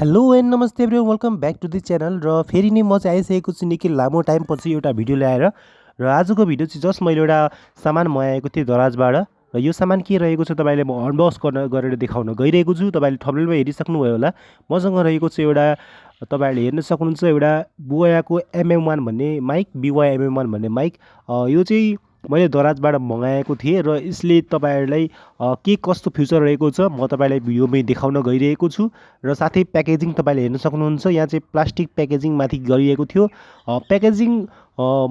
Hello and नमस्ते everyone, welcome back to the channel. र फेरि नै म चाहिँ आइसकेको छु निकै लामो टाइमपछि एउटा भिडियो ल्याएर। र आजको भिडियो चाहिँ जस्ट मैले एउटा सामान मगाएको थिएँ दराजबाट। र यो सामान के रहेको छ तपाईँले म अनबक्स गरेर देखाउन गइरहेको छु। तपाईँले थम्बनेलमा हेरिसक्नुभयो होला। मसँग रहेको चाहिँ एउटा तपाईँहरूले हेर्न सक्नुहुन्छ एउटा बोयाको MM1 भन्ने माइक, BY MM1 भन्ने माइक। यो चाहिँ मैले दराजबाट मगाएको थिएँ र यसले तपाईँहरूलाई के कस्तो फ्युचर रहेको छ म तपाईँलाई भिडियोमै देखाउन गइरहेको छु। र साथै प्याकेजिङ तपाईँले हेर्न सक्नुहुन्छ, यहाँ चाहिँ प्लास्टिक प्याकेजिङ माथि गरिएको थियो। प्याकेजिङ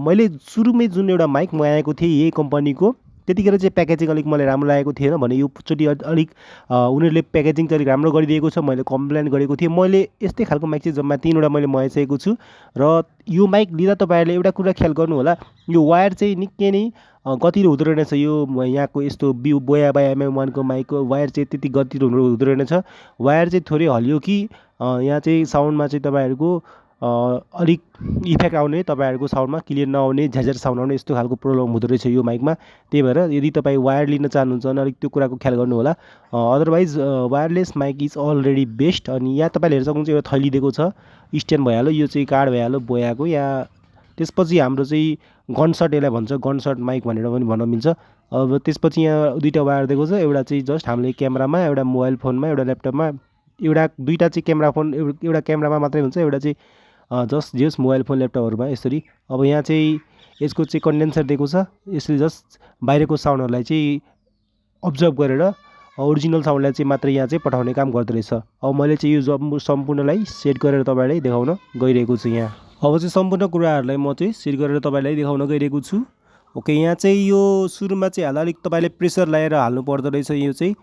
मैले सुरुमै जुन एउटा माइक मगाएको थिएँ यही कम्पनीको, त्यतिखेर चाहिँ प्याकेजिङ अलिक मलाई राम्रो लागेको थिएन भने योचोटि अलिक उनीहरूले प्याकेजिङ चाहिँ अलिक राम्रो गरिदिएको छ। मैले कम्प्लेन गरेको थिएँ। मैले यस्तै खालको माइक चाहिँ जम्मा 3वटा मैले मगाइसकेको छु। र यो माइक लिँदा तपाईँहरूले एउटा कुरा ख्याल गर्नु होला, यो वायर चाहिँ निकै नै गतिलो हुँदो रहेछ। यो यहाँको यस्तो बोया बाई MM1 को माइकको वायर चाहिँ त्यति गतिलो हुँदो रहेछ। वायर चाहिँ थोरै हल्लियो कि यहाँ चाहिँ साउन्डमा चाहिँ तपाईँहरूको अलिक इफेक्ट आउने, तपाईँहरूको साउन्डमा क्लियर नआउने, झ्याझ्यार साउन्ड आउने, यस्तो खालको प्रब्लम हुँदो रहेछ यो माइकमा। त्यही भएर यदि तपाईँ वायर लिन चाहनुहुन्छ भने अलिक त्यो कुराको ख्याल गर्नु होला। Otherwise wireless mic is already best. अनि यहाँ तपाईँले हेर्न सक्नुहुन्छ एउटा थैली दिएको छ, स्ट्यान्ड भइहाल्यो, यो चाहिँ कार्ड भइहाल्यो बोयाको। यहाँ त्यसपछि हाम्रो चाहिँ गनसट, यसलाई भन्छ गनसट माइक भनेर पनि भन्न मिल्छ। अब त्यसपछि यहाँ दुईवटा वायर दिएको छ, एउटा चाहिँ जस्ट हामीले क्यामेरामा, एउटा मोबाइल फोनमा, एउटा ल्यापटपमा, दुईवटा चाहिँ क्यामेरा फोन, एउटा क्यामेरामा मात्रै हुन्छ, एउटा चाहिँ जस्ट जस मोबाइल फोन ल्यापटपहरूमा यसरी। अब यहाँ चाहिँ यसको चाहिँ कन्डेन्सर दिएको छ, यसले जस्ट बाहिरको साउन्डहरूलाई चाहिँ अब्जर्भ गरेर ओरिजिनल साउन्डलाई चाहिँ मात्रै यहाँ चाहिँ पठाउने काम गर्दो रहेछ। अब मैले चाहिँ यो सम्पूर्णलाई सेट गरेर तपाईँलाई देखाउन गइरहेको छु। यहाँ अब चाहिँ सम्पूर्ण कुराहरूलाई म चाहिँ सेट गरेर तपाईँलाई देखाउन गइरहेको छु। ओके, यहाँ चाहिँ यो सुरुमा चाहिँ हाल्दा अलिक तपाईँले प्रेसर लगाएर हाल्नु पर्दो रहेछ। यो चाहिँ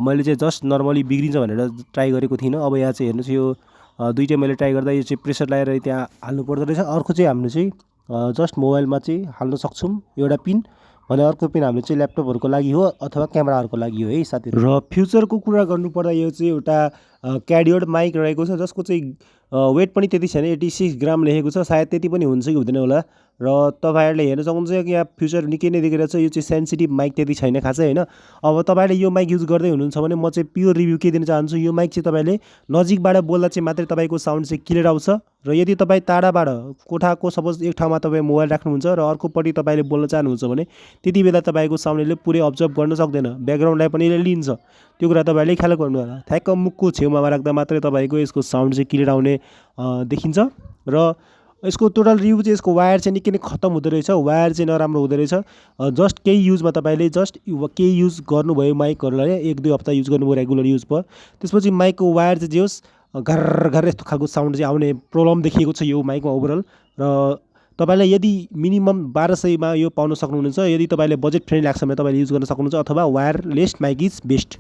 मैले चाहिँ जस्ट नर्मली बिग्रिन्छ भनेर ट्राई गरेको थिइनँ। अब यहाँ चाहिँ हेर्नुहोस्, यो दुइटै मैले ट्राई गर्दा यो चाहिँ प्रेसर लगाएर त्यहाँ हाल्नु पर्दो रहेछ। अर्को चाहिँ हामीले चाहिँ जस्ट मोबाइलमा चाहिँ हाल्न सक्छौँ एउटा पिन, भने अर्को पिन हाम्रो चाहिँ ल्यापटपहरूको लागि हो अथवा क्यामेराहरूको लागि हो है साथीहरू। र फ्युचरको कुरा गर्नुपर्दा यो चाहिँ एउटा क्याडियोड माइक रहेको छ, जसको चाहिँ वेट पनि त्यति छैन, 86 ग्राम लेखेको छ। सायद त्यति पनि हुन्छ कि हुँदैन होला। र तपाईँहरूले हेर्न सक्नुहुन्छ कि यहाँ फ्युचर निकै नै देखिरहेको छ। यो चाहिँ सेन्सिटिभ माइक त्यति छैन खासै होइन। अब तपाईँले यो माइक युज गर्दै हुनुहुन्छ भने म चाहिँ प्योर रिभ्यू के दिन चाहन्छु, यो माइक चाहिँ तपाईँले नजिकबाट बोल्दा चाहिँ मात्रै तपाईँको साउन्ड चाहिँ क्लियर आउँछ। र यदि तपाईँ टाढाबाट कोठाको सपोज एक ठाउँमा तपाईँ मोबाइल राख्नुहुन्छ र अर्कोपट्टि तपाईँले बोल्न चाहनुहुन्छ भने त्यति बेला तपाईँको साउन्डले पुरै अब्जर्भ गर्न सक्दैन, ब्याकग्राउन्डलाई पनि यसले लिन्छ। त्यो कुरा तपाईँले ख्याल गर्नु होला। ठ्याक्क मुखको छेउमा राख्दा मात्रै तपाईँको यसको साउन्ड चाहिँ क्लियर आउने देखिन्छ। र यसको टोटल रिभ्यू चाहिँ यसको वायर चाहिँ निकै नै खत्तम हुँदो रहेछ, वायर चाहिँ नराम्रो हुँदो रहेछ। जस्ट केही युजमा तपाईँले केही युज गर्नुभयो माइकहरूलाई, 1-2 हप्ता युज गर्नुभयो रेगुलर युज पर, त्यसपछि माइकको वायर चाहिँ जे होस् घर यस्तो खालको साउन्ड चाहिँ आउने प्रब्लम देखिएको छ यो माइकमा ओभरअल। र तपाईँलाई यदि मिनिमम 1200मा यो पाउन सक्नुहुनेछ। यदि तपाईँले बजेट फ्रेन्डली लाग्छ भने तपाईँले युज गर्न सक्नुहुन्छ, अथवा वायरलेस माइक इज बेस्ट।